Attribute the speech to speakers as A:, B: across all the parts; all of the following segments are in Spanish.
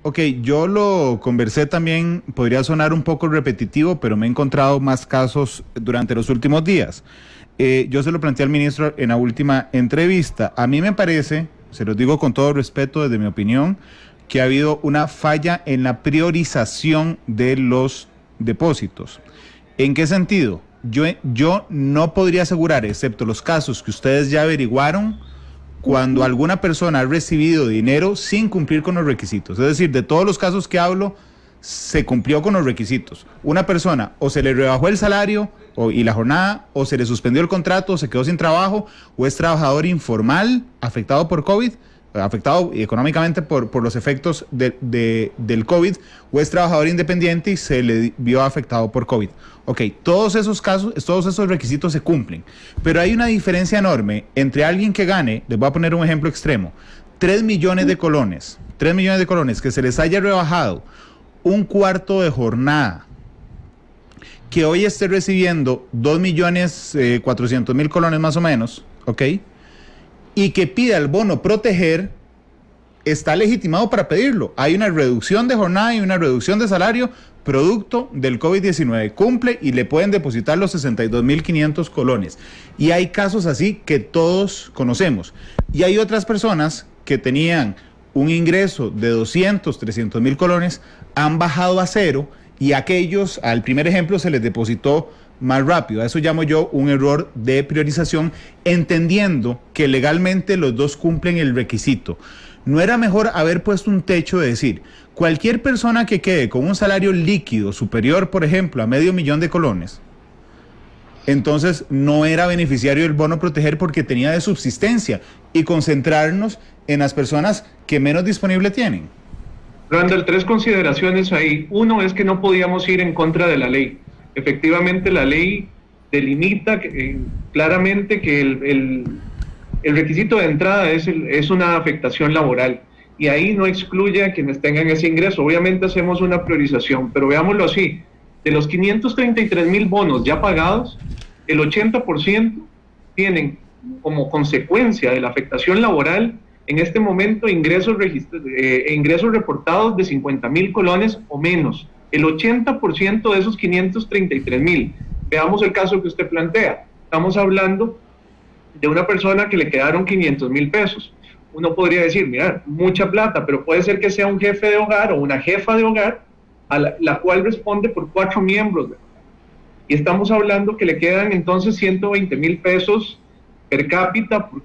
A: Ok, yo lo conversé también, podría sonar un poco repetitivo, pero me he encontrado más casos durante los últimos días. Yo se lo planteé al ministro en la última entrevista. A mí me parece, se los digo con todo respeto desde mi opinión, que ha habido una falla en la priorización de los depósitos. ¿En qué sentido? Yo no podría asegurar, excepto los casos que ustedes ya averiguaron, cuando alguna persona ha recibido dinero sin cumplir con los requisitos. Es decir, de todos los casos que hablo, se cumplió con los requisitos. Una persona o se le rebajó el salario y la jornada, o se le suspendió el contrato, o se quedó sin trabajo, o es trabajador informal afectado por COVID, afectado económicamente por los efectos del COVID, o es trabajador independiente y se le vio afectado por COVID. Ok, todos esos casos, todos esos requisitos se cumplen, pero hay una diferencia enorme entre alguien que gane, les voy a poner un ejemplo extremo, 3 millones de colones, que se les haya rebajado un cuarto de jornada, que hoy esté recibiendo 2.400.000 colones más o menos, ok, y que pida el bono proteger, está legitimado para pedirlo. Hay una reducción de jornada y una reducción de salario producto del COVID-19. Cumple y le pueden depositar los 62.500 colones. Y hay casos así que todos conocemos. Y hay otras personas que tenían un ingreso de 200, 300.000 colones, han bajado a cero, y aquellos, al primer ejemplo, se les depositó más rápido. A eso llamo yo un error de priorización, entendiendo que legalmente los dos cumplen el requisito. ¿No era mejor haber puesto un techo de decir, cualquier persona que quede con un salario líquido superior, por ejemplo, a $500,000 de colones, entonces no era beneficiario del bono proteger porque tenía de subsistencia, y concentrarnos en las personas que menos disponible tienen?
B: Randall, tres consideraciones ahí. Uno es que no podíamos ir en contra de la ley. Efectivamente, la ley delimita claramente que el requisito de entrada es una afectación laboral, y ahí no excluye a quienes tengan ese ingreso. Obviamente hacemos una priorización, pero veámoslo así: de los 533,000 bonos ya pagados, el 80% tienen como consecuencia de la afectación laboral en este momento ingresos reportados de 50,000 colones o menos. El 80% de esos 533,000. Veamos el caso que usted plantea. Estamos hablando de una persona que le quedaron 500,000 pesos. Uno podría decir, mira, mucha plata, pero puede ser que sea un jefe de hogar o una jefa de hogar a la cual responde por 4 miembros. Y estamos hablando que le quedan entonces 120,000 pesos per cápita por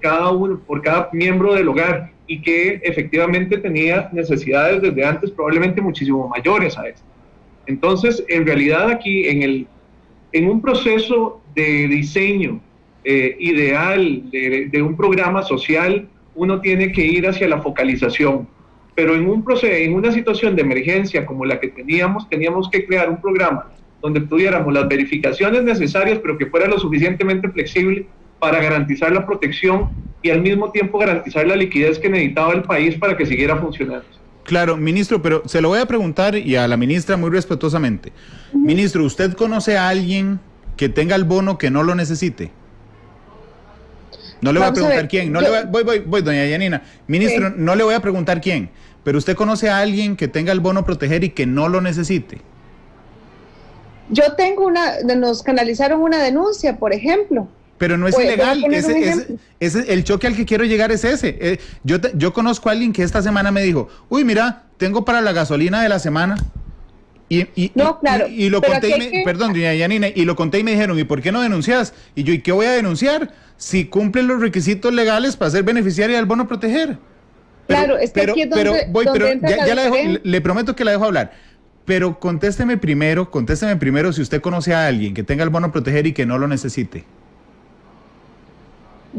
B: cada miembro del hogar, y que efectivamente tenía necesidades desde antes probablemente muchísimo mayores a esto. Entonces, en realidad aquí en un proceso de diseño ideal de un programa social, uno tiene que ir hacia la focalización, pero en una situación de emergencia como la que teníamos que crear un programa donde tuviéramos las verificaciones necesarias, pero que fuera lo suficientemente flexible para garantizar la protección y al mismo tiempo garantizar la liquidez que necesitaba el país para que siguiera funcionando.
A: Claro, ministro, pero se lo voy a preguntar, y a la ministra muy respetuosamente. Ministro, ¿usted conoce a alguien que tenga el bono que no lo necesite? No le voy a preguntar quién. No voy, doña Yanina. Ministro, no le voy a preguntar quién, pero ¿usted conoce a alguien que tenga el bono proteger y que no lo necesite?
C: Yo tengo nos canalizaron una denuncia, por ejemplo.
A: Pero no es ilegal. El choque al que quiero llegar es ese. Yo conozco a alguien que esta semana me dijo, uy, mira, tengo para la gasolina de la semana. Y lo conté, perdón, doña Yanina, y lo conté y me dijeron, ¿y por qué no denuncias? Y yo, ¿y qué voy a denunciar? Si cumplen los requisitos legales para ser beneficiaria del bono proteger.
C: Claro, es que aquí es donde
A: ya la dejo, le prometo que la dejo hablar. Pero contésteme primero si usted conoce a alguien que tenga el bono proteger y que no lo necesite.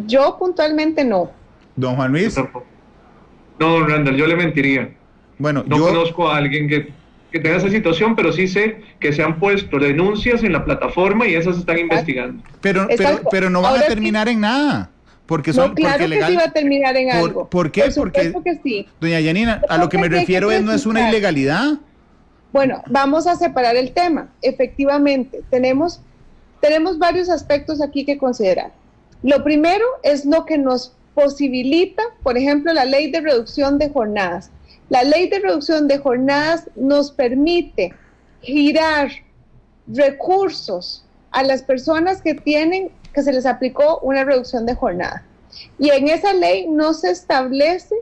C: Yo puntualmente no.
A: Don Juan Luis.
B: No, don Randall, yo le mentiría.
A: Bueno,
B: no conozco a alguien que tenga esa situación, pero sí sé que se han puesto denuncias en la plataforma y esas se están investigando.
A: Pero no van a terminar en nada. Porque son,
C: no, claro
A: porque
C: legal, que sí va a terminar en algo.
A: ¿Por qué?
C: Porque sí.
A: Doña Yanina, a lo que me refiero no es una ilegalidad.
C: Bueno, vamos a separar el tema. Efectivamente, tenemos varios aspectos aquí que considerar. Lo primero es lo que nos posibilita, por ejemplo, la ley de reducción de jornadas, La ley de reducción de jornadas nos permite girar recursos a las personas que se les aplicó una reducción de jornada. Y en esa ley no se establece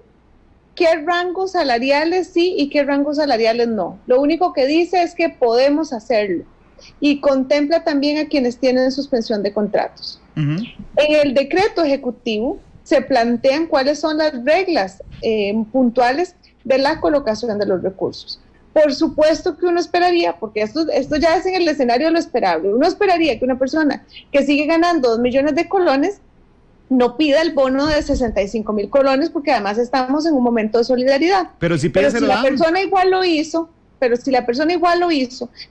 C: qué rangos salariales sí y qué rangos salariales no. Lo único que dice es que podemos hacerlo y contempla también a quienes tienen suspensión de contratos. En el decreto ejecutivo se plantean cuáles son las reglas puntuales de la colocación de los recursos. Por supuesto que uno esperaría, porque esto ya es en el escenario de lo esperable, uno esperaría que una persona que sigue ganando 2 millones de colones no pida el bono de 65,000 colones, porque además estamos en un momento de solidaridad.
A: Pero si la
C: persona igual lo hizo,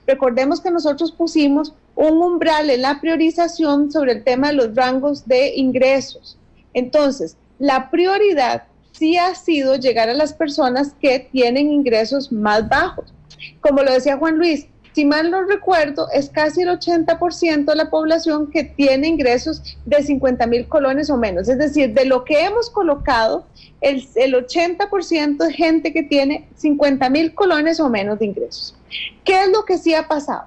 C: recordemos que nosotros pusimos un umbral en la priorización sobre el tema de los rangos de ingresos. Entonces, la prioridad sí ha sido llegar a las personas que tienen ingresos más bajos. Como lo decía Juan Luis, si mal no recuerdo, es casi el 80% de la población que tiene ingresos de 50,000 colones o menos. Es decir, de lo que hemos colocado, el 80% de gente que tiene 50,000 colones o menos de ingresos. ¿Qué es lo que sí ha pasado?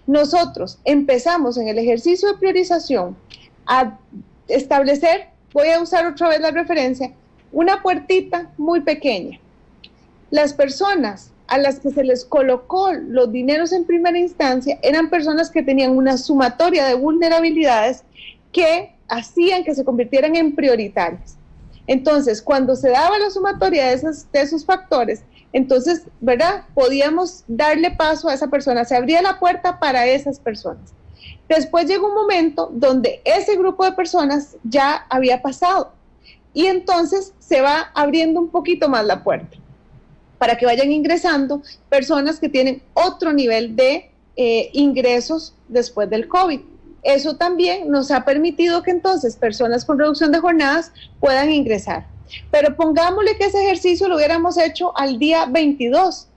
C: Nosotros empezamos en el ejercicio de priorización a establecer, voy a usar otra vez la referencia, una puertita muy pequeña. Las personas a las que se les colocó los dineros en primera instancia eran personas que tenían una sumatoria de vulnerabilidades que hacían que se convirtieran en prioritarias. Entonces, cuando se daba la sumatoria de esos factores, entonces, ¿verdad?, podíamos darle paso a esa persona, se abría la puerta para esas personas. Después llegó un momento donde ese grupo de personas ya había pasado y entonces se va abriendo un poquito más la puerta para que vayan ingresando personas que tienen otro nivel de ingresos después del COVID. Eso también nos ha permitido que entonces personas con reducción de jornadas puedan ingresar. Pero pongámosle que ese ejercicio lo hubiéramos hecho al día 22.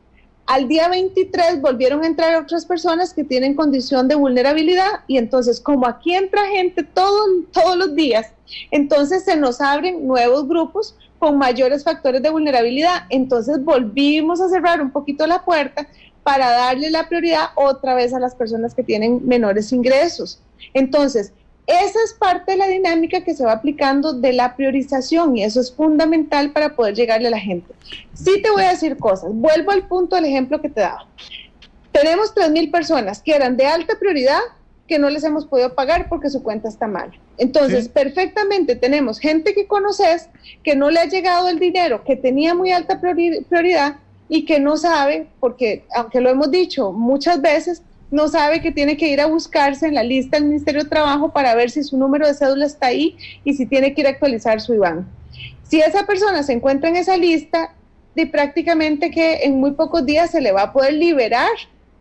C: Al día 23 volvieron a entrar otras personas que tienen condición de vulnerabilidad y entonces como aquí entra gente todos los días, entonces se nos abren nuevos grupos con mayores factores de vulnerabilidad. Entonces volvimos a cerrar un poquito la puerta para darle la prioridad otra vez a las personas que tienen menores ingresos. Entonces, esa es parte de la dinámica que se va aplicando de la priorización y eso es fundamental para poder llegarle a la gente. Sí te voy a decir cosas, vuelvo al punto del ejemplo que te daba. Tenemos 3,000 personas que eran de alta prioridad que no les hemos podido pagar porque su cuenta está mal. Entonces, perfectamente tenemos gente que conoces que no le ha llegado el dinero, que tenía muy alta prioridad y que no sabe, porque aunque lo hemos dicho muchas veces, no sabe que tiene que ir a buscarse en la lista del Ministerio de Trabajo para ver si su número de cédula está ahí y si tiene que ir a actualizar su IBAN. Si esa persona se encuentra en esa lista, de prácticamente que en muy pocos días se le va a poder liberar,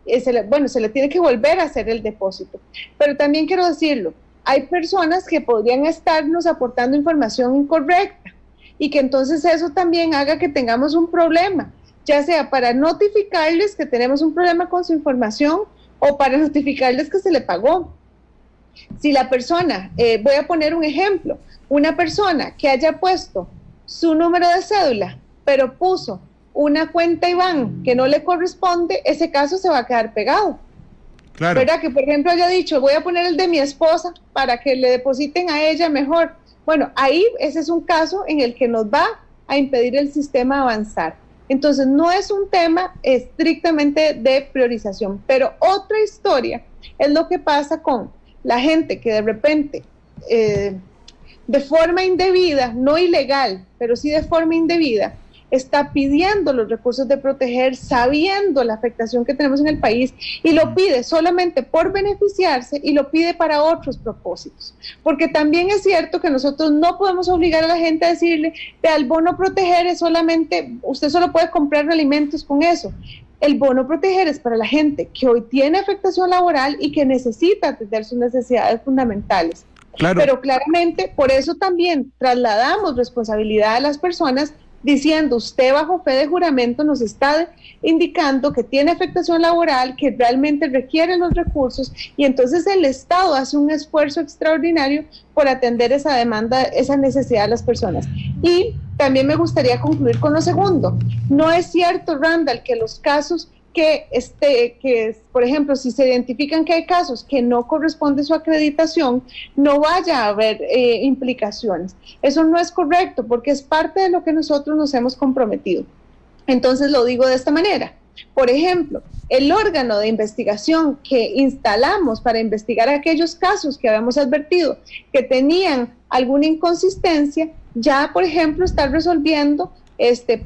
C: se le tiene que volver a hacer el depósito. Pero también quiero decirlo, hay personas que podrían estarnos aportando información incorrecta y que entonces eso también haga que tengamos un problema, ya sea para notificarles que tenemos un problema con su información o para notificarles que se le pagó. Si la persona, voy a poner un ejemplo, una persona que haya puesto su número de cédula, pero puso una cuenta IBAN que no le corresponde, ese caso se va a quedar pegado. Claro. ¿Verdad? Que por ejemplo haya dicho, voy a poner el de mi esposa para que le depositen a ella mejor. Bueno, ahí ese es un caso en el que nos va a impedir el sistema avanzar. Entonces no es un tema estrictamente de priorización, pero otra historia es lo que pasa con la gente que de repente de forma indebida, no ilegal, pero sí de forma indebida, está pidiendo los recursos de proteger sabiendo la afectación que tenemos en el país y lo pide solamente por beneficiarse y lo pide para otros propósitos. Porque también es cierto que nosotros no podemos obligar a la gente a decirle, el bono proteger es solamente, usted solo puede comprar alimentos con eso. El bono proteger es para la gente que hoy tiene afectación laboral y que necesita atender sus necesidades fundamentales. Claro. Pero claramente por eso también trasladamos responsabilidad a las personas diciendo usted bajo fe de juramento nos está indicando que tiene afectación laboral, que realmente requiere los recursos, y entonces el Estado hace un esfuerzo extraordinario por atender esa demanda, esa necesidad de las personas. Y también me gustaría concluir con lo segundo. No es cierto, Randall, que los casos que por ejemplo, si se identifican que hay casos que no corresponde su acreditación, no vaya a haber implicaciones. Eso no es correcto, porque es parte de lo que nosotros nos hemos comprometido. Entonces lo digo de esta manera. Por ejemplo, el órgano de investigación que instalamos para investigar aquellos casos que habíamos advertido que tenían alguna inconsistencia, ya, por ejemplo, está resolviendo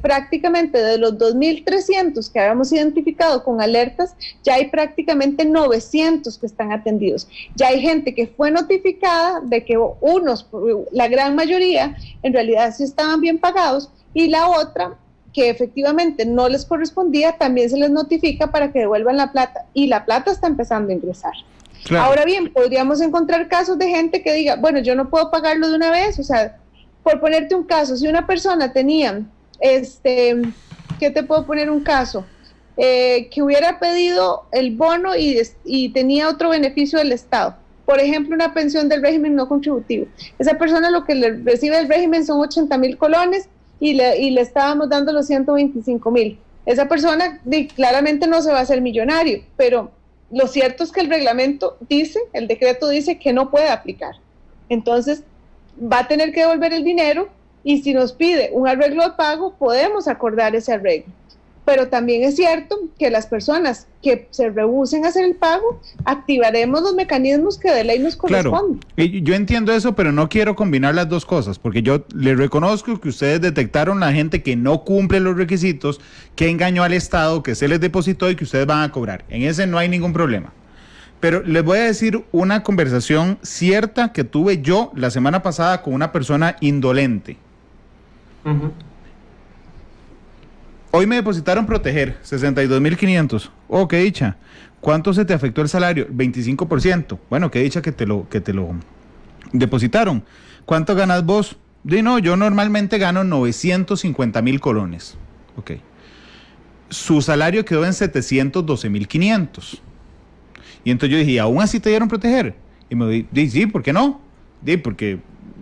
C: prácticamente de los 2.300 que habíamos identificado con alertas, ya hay prácticamente 900 que están atendidos. Ya hay gente que fue notificada de que la gran mayoría, en realidad sí estaban bien pagados, y la otra, que efectivamente no les correspondía, también se les notifica para que devuelvan la plata, y la plata está empezando a ingresar. Claro. Ahora bien, podríamos encontrar casos de gente que diga, bueno, yo no puedo pagarlo de una vez, o sea, por ponerte un caso, si una persona tenía, ¿qué te puedo poner un caso? Que hubiera pedido el bono y tenía otro beneficio del Estado, por ejemplo, una pensión del régimen no contributivo. Esa persona lo que le recibe del régimen son 80,000 colones y le estábamos dando los 125,000. Esa persona claramente no se va a hacer millonario, pero lo cierto es que el reglamento dice, el decreto dice que no puede aplicar. Entonces, va a tener que devolver el dinero, y si nos pide un arreglo de pago, podemos acordar ese arreglo. Pero también es cierto que las personas que se rehúsen a hacer el pago, activaremos los mecanismos que de ley nos corresponden.
A: Claro, yo entiendo eso, pero no quiero combinar las dos cosas, porque yo les reconozco que ustedes detectaron la gente que no cumple los requisitos, que engañó al Estado, que se les depositó y que ustedes van a cobrar. En ese no hay ningún problema. Pero les voy a decir una conversación cierta que tuve yo la semana pasada con una persona indolente. Hoy me depositaron proteger, 62,500. Oh, qué dicha. ¿Cuánto se te afectó el salario? 25%. Bueno, qué dicha que te lo depositaron. ¿Cuánto ganas vos? No, yo normalmente gano 950,000 colones. Ok. Su salario quedó en 712,500. Y entonces yo dije, ¿aún así te dieron proteger? Y me dije, sí, ¿por qué no? Porque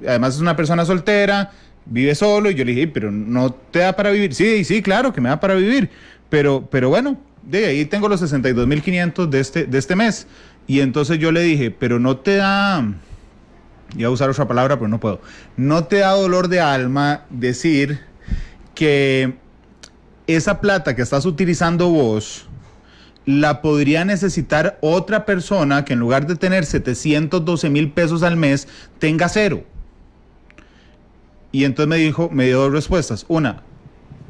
A: además es una persona soltera, vive solo, y yo le dije, pero no te da para vivir. Sí, claro que me da para vivir, pero bueno, de ahí tengo los 62,500 de este mes. Y entonces yo le dije, pero no te da, iba a usar otra palabra, pero no puedo, no te da dolor de alma decir que esa plata que estás utilizando vos la podría necesitar otra persona que en lugar de tener 712,000 pesos al mes, tenga 0. Y entonces me dio dos respuestas. Una,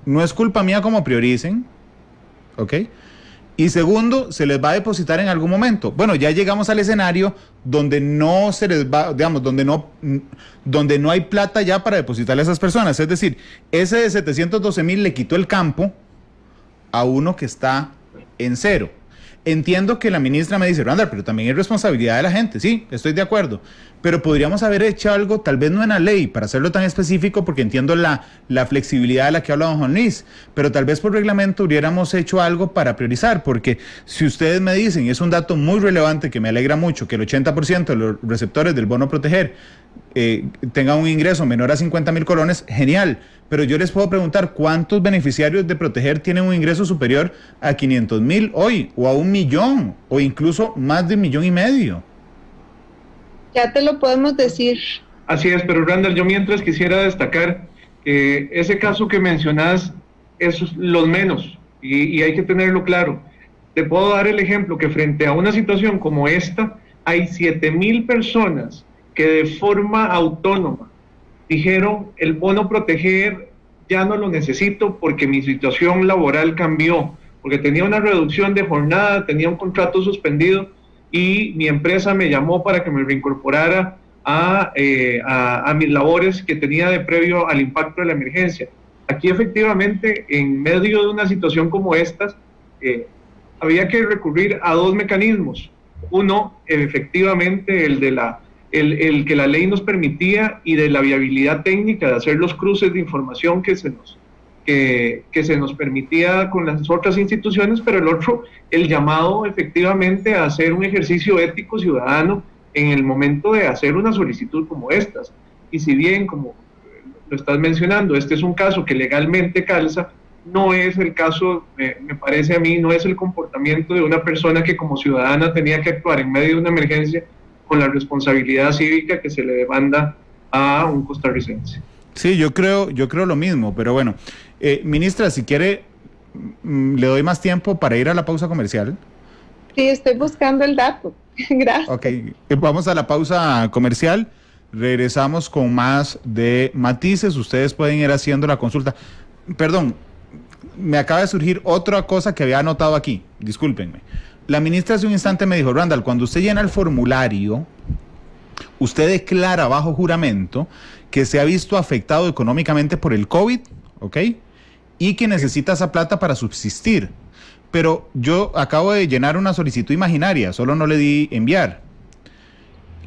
A: no es culpa mía como prioricen, ¿ok? Y segundo, se les va a depositar en algún momento. Bueno, ya llegamos al escenario donde no se les va, digamos, donde no hay plata ya para depositarle a esas personas. Es decir, ese de 712,000 le quitó el campo a uno que está en 0. Entiendo que la ministra me dice, Randall, pero también es responsabilidad de la gente. Sí, estoy de acuerdo. Pero podríamos haber hecho algo, tal vez no en la ley, para hacerlo tan específico, porque entiendo la flexibilidad de la que habla don Juan Luis, pero tal vez por reglamento hubiéramos hecho algo para priorizar, porque si ustedes me dicen, y es un dato muy relevante que me alegra mucho, que el 80% de los receptores del bono proteger tengan un ingreso menor a 50,000 colones, genial. Pero yo les puedo preguntar, ¿cuántos beneficiarios de proteger tienen un ingreso superior a 500,000 hoy, o a 1,000,000, o incluso más de 1,5 millones?
C: Ya te lo podemos decir.
B: Así es, pero Randall, yo mientras quisiera destacar que ese caso que mencionás es los menos, y hay que tenerlo claro. Te puedo dar el ejemplo que frente a una situación como esta, hay 7,000 personas que de forma autónoma dijeron, el bono proteger ya no lo necesito porque mi situación laboral cambió, porque tenía una reducción de jornada, tenía un contrato suspendido y mi empresa me llamó para que me reincorporara a mis labores que tenía de previo al impacto de la emergencia. Aquí efectivamente, en medio de una situación como esta, había que recurrir a dos mecanismos. Uno, efectivamente, el que la ley nos permitía y de la viabilidad técnica de hacer los cruces de información que se nos que se nos permitía con las otras instituciones, pero el otro, el llamado efectivamente a hacer un ejercicio ético ciudadano en el momento de hacer una solicitud como estas. Y si bien, como lo estás mencionando, este es un caso que legalmente calza, no es el caso, me parece a mí, no es el comportamiento de una persona que como ciudadana tenía que actuar en medio de una emergencia con la responsabilidad cívica que se le demanda a un costarricense.
A: Sí, yo creo lo mismo, pero bueno, ministra, si quiere, le doy más tiempo para ir a la pausa comercial.
C: Sí, estoy buscando el dato. Gracias.
A: Ok, vamos a la pausa comercial. Regresamos con más de matices. Ustedes pueden ir haciendo la consulta. Perdón, me acaba de surgir otra cosa que había anotado aquí. Discúlpenme. La ministra hace un instante me dijo, Randall, cuando usted llena el formulario, usted declara bajo juramento que se ha visto afectado económicamente por el COVID, ¿ok? Y que necesita esa plata para subsistir. Pero yo acabo de llenar una solicitud imaginaria, solo no le di enviar.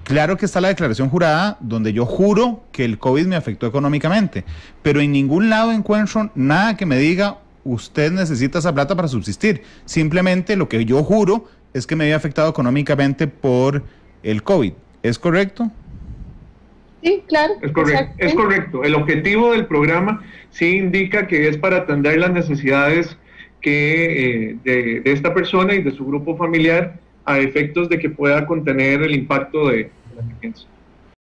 A: Claro que está la declaración jurada donde yo juro que el COVID me afectó económicamente, pero en ningún lado encuentro nada que me diga usted necesita esa plata para subsistir. Simplemente lo que yo juro es que me había afectado económicamente por el COVID. ¿Es correcto?
C: Sí, claro.
B: Es correcto. El objetivo del programa sí indica que es para atender las necesidades que de esta persona y de su grupo familiar a efectos de que pueda contener el impacto de la emergencia.